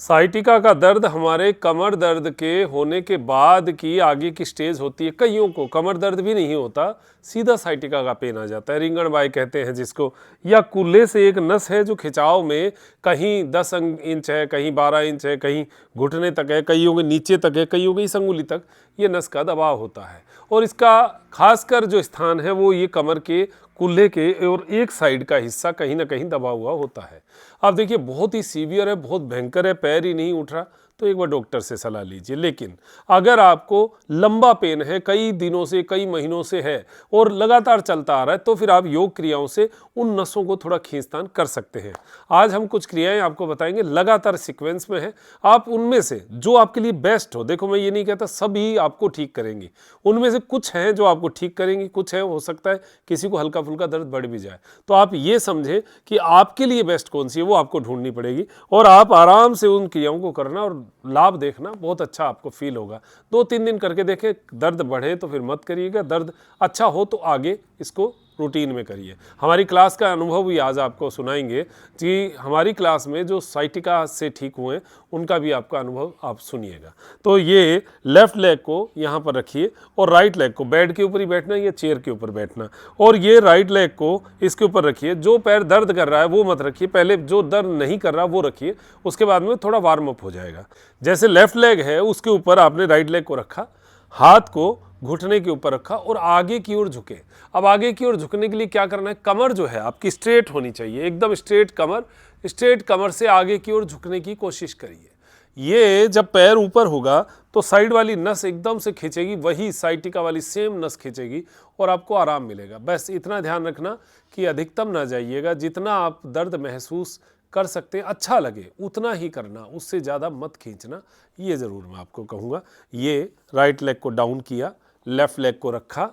Sciatica का दर्द हमारे कमर दर्द के होने के बाद की आगे की स्टेज होती है। कईयों को कमर दर्द भी नहीं होता, सीधा साइटिका का पेन आ जाता है, रिंगणबाई कहते हैं जिसको, या कूल्हे से एक नस है जो खिंचाव में कहीं 10 इंच है, कहीं 12 इंच है, कहीं घुटने तक है, कईयों के नीचे तक है, कईयों के इस अंगुली तक ये नस का दबाव होता है। और इसका खासकर जो स्थान है वो ये कमर के कूल्हे के और एक साइड का हिस्सा कहीं ना कहीं दबा हुआ होता है। अब देखिए बहुत ही सीवियर है, बहुत भयंकर है, पैर ही नहीं उठ रहा तो एक बार डॉक्टर से सलाह लीजिए। लेकिन अगर आपको लंबा पेन है, कई दिनों से कई महीनों से है और लगातार चलता आ रहा है, तो फिर आप योग क्रियाओं से उन नसों को थोड़ा खींचतान कर सकते हैं। आज हम कुछ क्रियाएं आपको बताएंगे, लगातार सीक्वेंस में है, आप उनमें से जो आपके लिए बेस्ट हो, देखो मैं ये नहीं कहता सभी आपको ठीक करेंगी, उनमें से कुछ हैं जो आपको ठीक करेंगी, कुछ है हो सकता है किसी को हल्का फुल्का दर्द बढ़ भी जाए। तो आप ये समझें कि आपके लिए बेस्ट कौन सी है, वो आपको ढूंढनी पड़ेगी और आप आराम से उन क्रियाओं को करना और लाभ देखना, बहुत अच्छा आपको फील होगा। 2-3 दिन करके देखें, दर्द बढ़े तो फिर मत करिएगा, दर्द अच्छा हो तो आगे इसको रूटीन में करिए। हमारी क्लास का अनुभव भी आज आपको सुनाएंगे कि हमारी क्लास में जो साइटिका से ठीक हुए उनका भी आपका अनुभव आप सुनिएगा। तो ये लेफ्ट लेग को यहाँ पर रखिए और राइट लेग को बेड के ऊपर ही बैठना या चेयर के ऊपर बैठना, और ये राइट लेग को इसके ऊपर रखिए। जो पैर दर्द कर रहा है वो मत रखिए, पहले जो दर्द नहीं कर रहा वो रखिए, उसके बाद में थोड़ा वार्म अप हो जाएगा। जैसे लेफ्ट लेग है उसके ऊपर आपने राइट लेग को रखा, हाथ को घुटने के ऊपर रखा और आगे की ओर झुके। अब आगे की ओर झुकने के लिए क्या करना है, कमर जो है आपकी स्ट्रेट होनी चाहिए, एकदम स्ट्रेट कमर, स्ट्रेट कमर से आगे की ओर झुकने की कोशिश करिए। ये जब पैर ऊपर होगा तो साइड वाली नस एकदम से खींचेगी, वही साइटिका वाली सेम नस खींचेगी और आपको आराम मिलेगा। बस इतना ध्यान रखना कि अधिकतम ना जाइएगा, जितना आप दर्द महसूस कर सकते हैं, अच्छा लगे उतना ही करना, उससे ज़्यादा मत खींचना, ये ज़रूर मैं आपको कहूँगा। ये राइट लेग को डाउन किया, लेफ्ट लेग को रखा।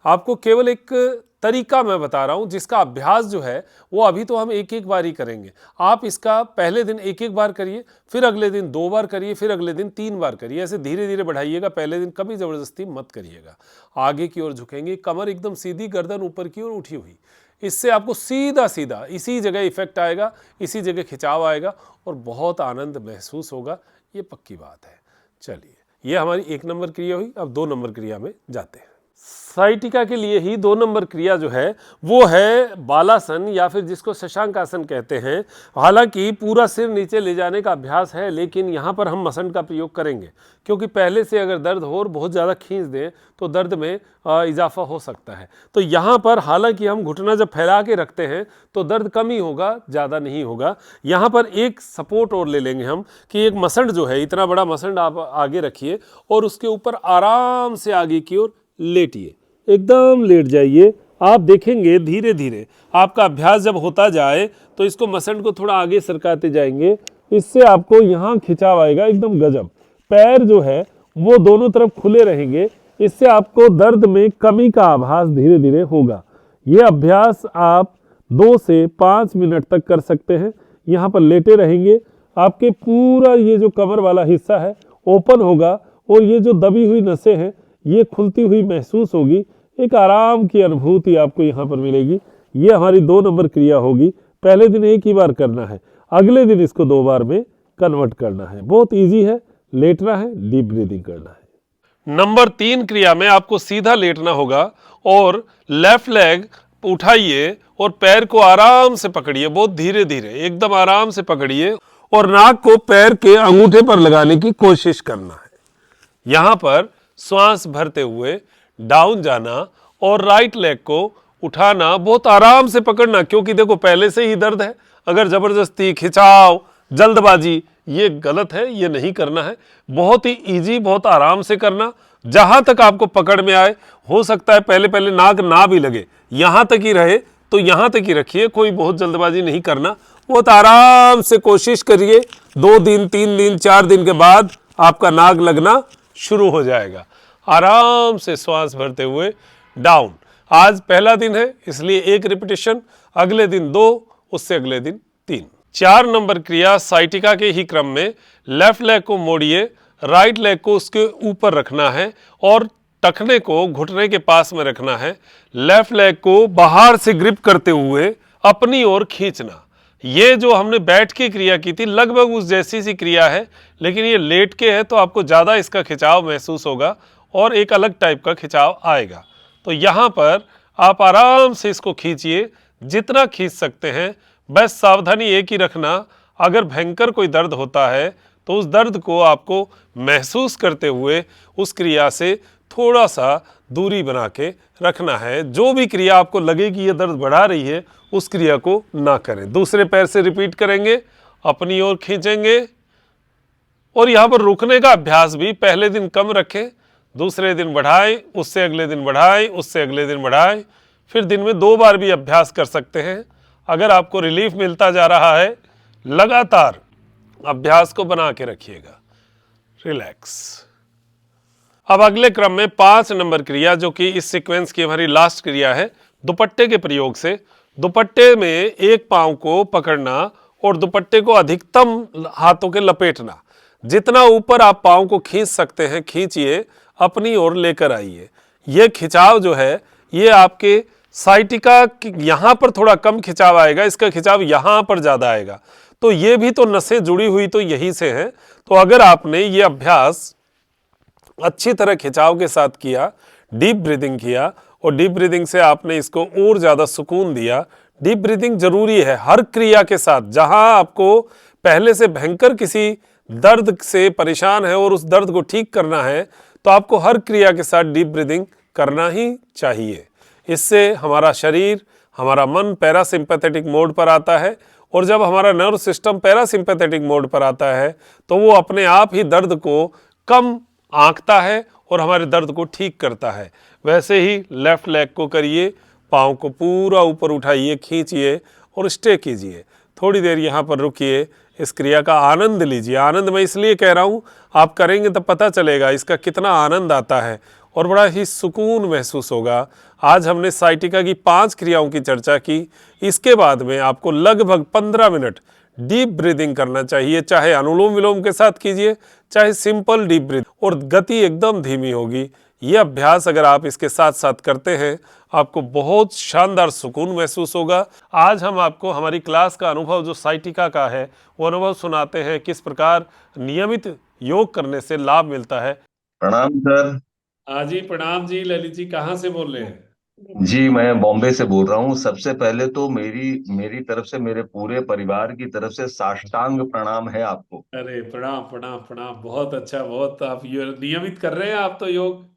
आपको केवल एक तरीका मैं बता रहा हूँ जिसका अभ्यास जो है वो अभी तो हम एक एक बार ही करेंगे। आप इसका पहले दिन एक एक बार करिए, फिर अगले दिन 2 बार करिए, फिर अगले दिन 3 बार करिए, ऐसे धीरे धीरे बढ़ाइएगा। पहले दिन कभी ज़बरदस्ती मत करिएगा। आगे की ओर झुकेंगे, कमर एकदम सीधी, गर्दन ऊपर की ओर उठी हुई, इससे आपको सीधा सीधा इसी जगह इफेक्ट आएगा, इसी जगह खिंचाव आएगा और बहुत आनंद महसूस होगा, ये पक्की बात है। चलिए, ये हमारी 1 नंबर क्रिया हुई। अब 2 नंबर क्रिया में जाते हैं। साइटिका के लिए ही 2 नंबर क्रिया जो है वो है बालासन, या फिर जिसको शशांकासन कहते हैं। हालांकि पूरा सिर नीचे ले जाने का अभ्यास है, लेकिन यहाँ पर हम मसंड का प्रयोग करेंगे, क्योंकि पहले से अगर दर्द हो और बहुत ज़्यादा खींच दें तो दर्द में इजाफा हो सकता है। तो यहाँ पर हालांकि हम घुटना जब फैला के रखते हैं तो दर्द कम ही होगा, ज़्यादा नहीं होगा। यहाँ पर एक सपोर्ट और ले लेंगे हम कि एक मसंड जो है, इतना बड़ा मसंड आप आगे रखिए और उसके ऊपर आराम से आगे की ओर लेटिए, एकदम लेट जाइए। आप देखेंगे धीरे धीरे आपका अभ्यास जब होता जाए तो इसको मसंड को थोड़ा आगे सरकाते जाएंगे, इससे आपको यहाँ खिंचाव आएगा एकदम गजब। पैर जो है वो दोनों तरफ खुले रहेंगे, इससे आपको दर्द में कमी का आभास धीरे धीरे होगा। ये अभ्यास आप 2 से 5 मिनट तक कर सकते हैं। यहाँ पर लेटे रहेंगे, आपके पूरा ये जो कमर वाला हिस्सा है ओपन होगा और ये जो दबी हुई नसें हैं ये खुलती हुई महसूस होगी। एक आराम की अनुभूति आपको यहाँ पर मिलेगी। ये हमारी 2 नंबर क्रिया होगी। पहले दिन एक ही बार करना है, अगले दिन इसको 2 बार में कन्वर्ट करना है। बहुत इजी है, लेटना है, डीप ब्रीदिंग करना है। नंबर 3 क्रिया में आपको सीधा लेटना होगा और लेफ्ट लेग उठाइए और पैर को आराम से पकड़िए, बहुत धीरे धीरे एकदम आराम से पकड़िए और नाक को पैर के अंगूठे पर लगाने की कोशिश करना है। यहाँ पर श्वास भरते हुए डाउन जाना और राइट लेग को उठाना, बहुत आराम से पकड़ना, क्योंकि देखो पहले से ही दर्द है। अगर जबरदस्ती, खिंचाव, जल्दबाजी, ये गलत है, ये नहीं करना है। बहुत ही इजी, बहुत आराम से करना, जहां तक आपको पकड़ में आए। हो सकता है पहले पहले नाक ना भी लगे, यहां तक ही रहे तो यहां तक ही रखिए, कोई बहुत जल्दबाजी नहीं करना। बहुत आराम से कोशिश करिए। 2 दिन, 3 दिन, 4 दिन के बाद आपका नाक लगना शुरू हो जाएगा। आराम से श्वास भरते हुए डाउन। आज पहला दिन है इसलिए 1 रिपीटेशन, अगले दिन 2, उससे अगले दिन 3। 4 नंबर क्रिया साइटिका के ही क्रम में लेफ्ट लेग को मोड़िए, राइट लेग को उसके ऊपर रखना है और टखने को घुटने के पास में रखना है। लेफ्ट लेग को बाहर से ग्रिप करते हुए अपनी ओर खींचना। ये जो हमने बैठ के क्रिया की थी लगभग उस जैसी सी क्रिया है, लेकिन ये लेट के है तो आपको ज़्यादा इसका खिंचाव महसूस होगा और एक अलग टाइप का खिंचाव आएगा। तो यहाँ पर आप आराम से इसको खींचिए, जितना खींच सकते हैं। बस सावधानी एक ही रखना, अगर भयंकर कोई दर्द होता है तो उस दर्द को आपको महसूस करते हुए उस क्रिया से थोड़ा सा दूरी बना के रखना है। जो भी क्रिया आपको लगे कि ये दर्द बढ़ा रही है, उस क्रिया को ना करें। दूसरे पैर से रिपीट करेंगे, अपनी ओर खींचेंगे और यहाँ पर रुकने का अभ्यास भी पहले दिन कम रखें, दूसरे दिन बढ़ाएं, उससे अगले दिन बढ़ाएं, उससे अगले दिन बढ़ाएं। फिर दिन में 2 बार भी अभ्यास कर सकते हैं। अगर आपको रिलीफ मिलता जा रहा है, लगातार अभ्यास को बना के रखिएगा। रिलैक्स। अब अगले क्रम में 5 नंबर क्रिया, जो कि इस सीक्वेंस की हमारी लास्ट क्रिया है, दुपट्टे के प्रयोग से दुपट्टे में एक पांव को पकड़ना और दुपट्टे को अधिकतम हाथों के लपेटना। जितना ऊपर आप पांव को खींच सकते हैं खींचिए, अपनी ओर लेकर आइए। यह खिंचाव जो है ये आपके साइटिका यहाँ पर थोड़ा कम खिंचाव आएगा, इसका खिंचाव यहाँ पर ज़्यादा आएगा। तो ये भी तो नसें जुड़ी हुई तो यहीं से हैं। तो अगर आपने ये अभ्यास अच्छी तरह खिंचाव के साथ किया, डीप ब्रीदिंग किया और डीप ब्रीदिंग से आपने इसको और ज़्यादा सुकून दिया। डीप ब्रीदिंग जरूरी है हर क्रिया के साथ। जहां आपको पहले से भयंकर किसी दर्द से परेशान है और उस दर्द को ठीक करना है, तो आपको हर क्रिया के साथ डीप ब्रीदिंग करना ही चाहिए। इससे हमारा शरीर, हमारा मन पैरासिम्पैथेटिक मोड पर आता है और जब हमारा नर्व सिस्टम पैरासिम्पैथेटिक मोड पर आता है तो वो अपने आप ही दर्द को कम आंकता है और हमारे दर्द को ठीक करता है। वैसे ही लेफ्ट लेग को करिए, पाँव को पूरा ऊपर उठाइए, खींचिए और स्टे कीजिए। थोड़ी देर यहाँ पर रुकिए, इस क्रिया का आनंद लीजिए। आनंद मैं इसलिए कह रहा हूँ, आप करेंगे तो पता चलेगा इसका कितना आनंद आता है और बड़ा ही सुकून महसूस होगा। आज हमने साइटिका की 5 क्रियाओं की चर्चा की। इसके बाद में आपको लगभग 15 मिनट डीप ब्रीदिंग करना चाहिए, चाहे अनुलोम विलोम के साथ कीजिए, चाहे सिंपल डीप ब्रीथ, और गति एकदम धीमी होगी। ये अभ्यास अगर आप इसके साथ साथ करते हैं, आपको बहुत शानदार सुकून महसूस होगा। आज हम आपको हमारी क्लास का अनुभव जो साइटिका का है वो अनुभव सुनाते हैं, किस प्रकार नियमित योग करने से लाभ मिलता है। प्रणाम सर। हाँ जी, प्रणाम जी। ललित जी कहाँ से बोल रहे हैं? जी मैं बॉम्बे से बोल रहा हूँ। सबसे पहले तो मेरी मेरी तरफ से, मेरे पूरे परिवार की तरफ से साष्टांग प्रणाम है आपको। अरे प्रणाम प्रणाम प्रणाम, बहुत अच्छा। बहुत आप ये नियमित कर रहे हैं आप तो योग।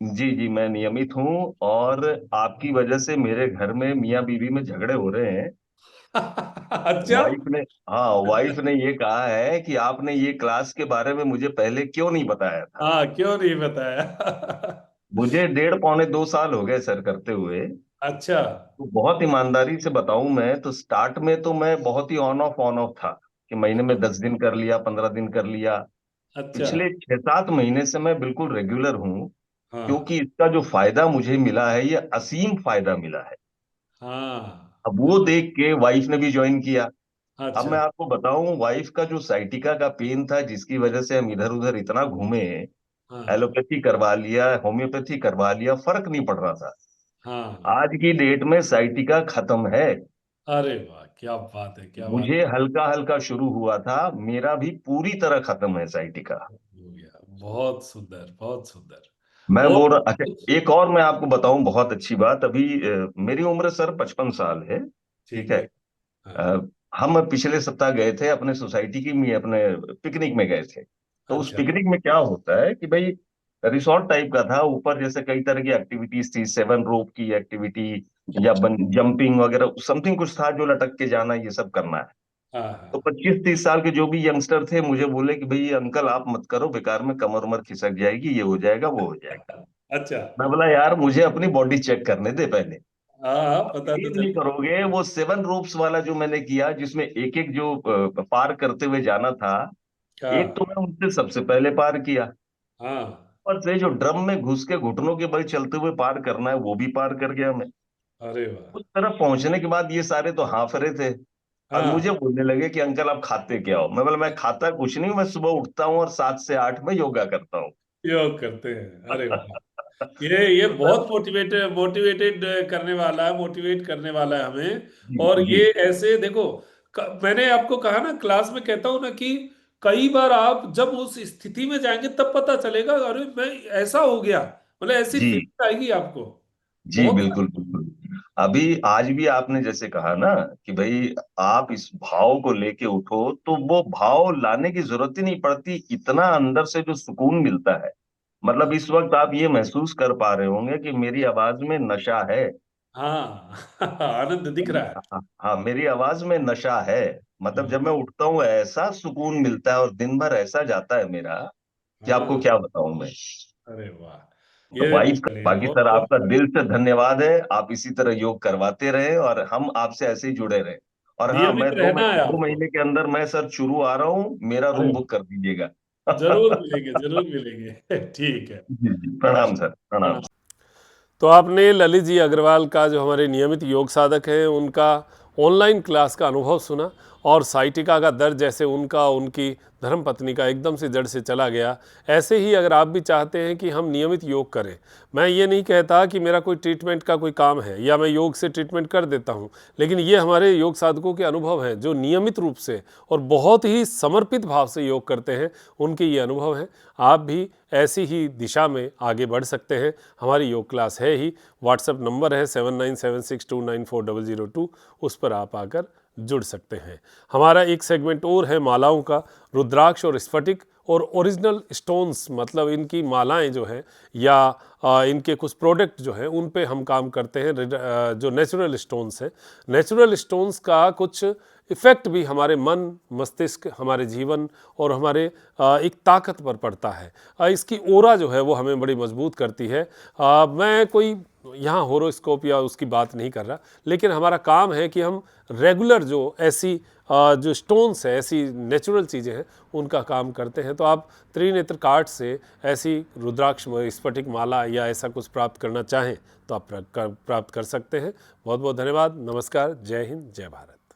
जी जी मैं नियमित हूँ। और आपकी वजह से मेरे घर में मियाँ बीवी में झगड़े हो रहे हैं। अच्छा। वाइफ ने, हाँ वाइफ ने ये कहा है कि आपने ये क्लास के बारे में मुझे पहले क्यों नहीं बताया था। हाँ, क्यों नहीं बताया? मुझे 1.5 पौने 2 साल हो गए सर करते हुए। अच्छा। तो बहुत ईमानदारी से बताऊं, मैं तो स्टार्ट में तो मैं बहुत ही ऑन ऑफ था कि महीने में 10 दिन कर लिया, 15 दिन कर लिया। अच्छा। पिछले 6-7 महीने से मैं बिल्कुल रेगुलर हूँ। हाँ क्योंकि इसका जो फायदा मुझे मिला है, ये असीम फायदा मिला है। हाँ। अब वो देख के वाइफ ने भी ज्वाइन किया। अब अच्छा। मैं आपको बताऊं, वाइफ का जो साइटिका का पेन था, जिसकी वजह से हम इधर उधर इतना घूमे, हाँ एलोपैथी करवा लिया, होम्योपैथी करवा लिया, फर्क नहीं पड़ रहा था। हाँ। आज की डेट में साइटिका खत्म है। अरे वाह, क्या बात है, क्या बात मुझे हल्का हल्का शुरू हुआ था, मेरा भी पूरी तरह खत्म है साइटिका। है। हो गया, बहुत सुंदर, बहुत सुंदर। मैं और बोल रहा, अच्छा एक और मैं आपको बताऊं बहुत अच्छी बात। अभी मेरी उम्र सर 55 साल है। ठीक ठीक है। है। हाँ। अ, हम पिछले सप्ताह गए थे अपने सोसाइटी की में, अपने पिकनिक में गए थे। तो उस अच्छा। पिकनिक में क्या होता है कि भाई, रिसोर्ट टाइप का था। ऊपर जैसे कई तरह की एक्टिविटीज थी, 7 रोप की एक्टिविटी या जंपिंग वगैरह समथिंग कुछ था, जो लटक के जाना, ये सब करना है। हाँ तो हाँ। 25-30 साल के जो भी यंगस्टर थे मुझे बोले कि भाई अंकल आप मत करो, बेकार में कमर उमर खिसक जाएगी, ये हो जाएगा वो हो जाएगा। अच्छा। मैं बोला यार मुझे अपनी बॉडी चेक करने दे पहले। हाँ हाँ, पता तो यकीन नहीं चले। करोगे, वो 7 रोप्स वाला जो मैंने किया, जिसमें एक एक जो पार करते हुए जाना था, एक हाँ तो मैं उनसे सबसे पहले पार किया। हाँ। और से जो ड्रम में घुस के घुटनों के बल चलते हुए पार करना है, वो भी पार कर गया मैं। अरे वाह। उस तरफ पहुंचने के बाद ये सारे तो हाँफ रहे थे। और मुझे हाँ, बोलने लगे कि अंकल आप खाते क्या हो। मैं बोला मैं खाता कुछ नहीं हूं, मैं सुबह उठता हूँ और 7 से 8 में योगा करता हूँ। योग करते हैं, अरे वाह। ये तो बहुत मोटिवेटेड करने वाला है, मोटिवेट करने वाला है हमें। जी और जी ये ऐसे देखो, मैंने आपको कहा ना, क्लास में कहता हूं ना कि कई बार आप जब उस स्थिति में जाएंगे तब पता चलेगा, अरे मैं ऐसा हो गया, मतलब ऐसी जी फीलिंग आएगी आपको। जी बहुत। बिल्कुल बिल्कुल। अभी आज भी आपने जैसे कहा ना कि भाई आप इस भाव को लेके उठो, तो वो भाव लाने की जरूरत ही नहीं पड़ती, इतना अंदर से जो सुकून मिलता है। मतलब इस वक्त आप ये महसूस कर पा रहे होंगे कि मेरी आवाज में नशा है। हाँ आनंद दिख रहा है। हाँ हाँ, मेरी आवाज में नशा है। मतलब हाँ जब मैं उठता हूँ ऐसा सुकून मिलता है और दिन भर ऐसा जाता है मेरा कि आपको हाँ। क्या बताऊं मैं। अरे वाह, तो ये भाई, चलिए बाकी बहुत सर बहुत। आपका दिल से धन्यवाद है, आप इसी तरह योग करवाते रहे और हम आपसे ऐसे ही जुड़े रहे। और हाँ, नियमित मैं रहना है दो आपको। महीने के अंदर मैं सर शुरू आ रहा हूँ, मेरा अरे रूम बुक कर दीजिएगा। जरूर मिलेंगे, जरूर मिलेंगे। ठीक है। जी जी, प्रणाम सर, प्रणाम। प्रणाम। तो आपने ललित जी अग्रवाल का, जो हमारे नियमित योग साधक हैं, उनका ऑनलाइन क्लास का अनुभव सुना, और साइटिका का दर्द जैसे उनका, उनकी धर्मपत्नी का एकदम से जड़ से चला गया, ऐसे ही अगर आप भी चाहते हैं कि हम नियमित योग करें, मैं ये नहीं कहता कि मेरा कोई ट्रीटमेंट का कोई काम है या मैं योग से ट्रीटमेंट कर देता हूँ, लेकिन ये हमारे योग साधकों के अनुभव हैं जो नियमित रूप से और बहुत ही समर्पित भाव से योग करते हैं, उनके ये अनुभव हैं। आप भी ऐसी ही दिशा में आगे बढ़ सकते हैं। हमारी योग क्लास है ही, व्हाट्सएप नंबर है 7976294002, उस पर आप आकर जुड़ सकते हैं। हमारा एक सेगमेंट और है मालाओं का, रुद्राक्ष और स्फटिक और ओरिजिनल स्टोन्स, मतलब इनकी मालाएं जो हैं या इनके कुछ प्रोडक्ट जो हैं उन पे हम काम करते हैं। जो नेचुरल स्टोन्स हैं, नेचुरल स्टोन्स का कुछ इफ़ेक्ट भी हमारे मन, मस्तिष्क, हमारे जीवन और हमारे एक ताकत पर पड़ता है। इसकी ओरा जो है वो हमें बड़ी मजबूत करती है। मैं कोई यहाँ होरोस्कोप या उसकी बात नहीं कर रहा, लेकिन हमारा काम है कि हम रेगुलर जो ऐसी जो स्टोन्स है, ऐसी नेचुरल चीज़ें हैं, उनका काम करते हैं। तो आप त्रिनेत्र कार्ड से ऐसी रुद्राक्ष स्फटिक माला या ऐसा कुछ प्राप्त करना चाहें तो आप प्राप्त कर सकते हैं। बहुत बहुत धन्यवाद। नमस्कार। जय हिंद, जय भारत।